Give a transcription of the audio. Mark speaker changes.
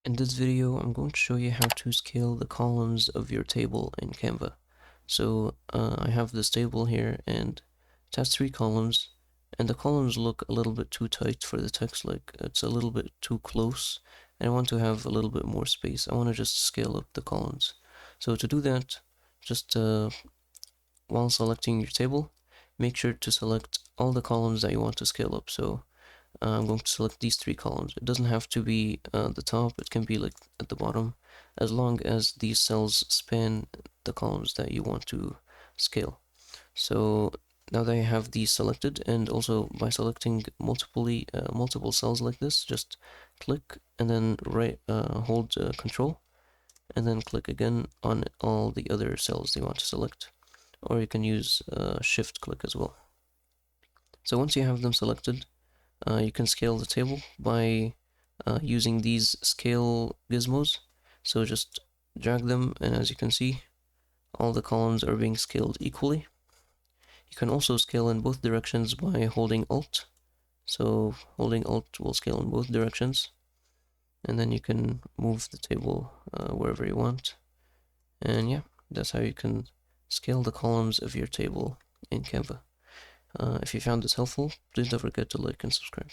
Speaker 1: In this video, I'm going to show you how to scale the columns of your table in Canva. So I have this table here and it has 3 columns, and the columns look a little bit too tight for the text, like it's a little bit too close, and I want to have a little bit more space. I want to just scale up the columns. So to do that, just while selecting your table, make sure to select all the columns that you want to scale up. So I'm going to select these 3 columns. It doesn't have to be the top, it can be like at the bottom, as long as these cells span the columns that you want to scale. So now that I have these selected, and also by selecting multiple cells like this, just click and then hold Control, and then click again on all the other cells you want to select, or you can use Shift click as well. So once you have them selected, you can scale the table by using these scale gizmos. So just drag them, and as you can see, all the columns are being scaled equally. You can also scale in both directions by holding Alt. So holding Alt will scale in both directions, and then you can move the table wherever you want. And yeah, that's how you can scale the columns of your table in Canva. If you found this helpful, please don't forget to like and subscribe.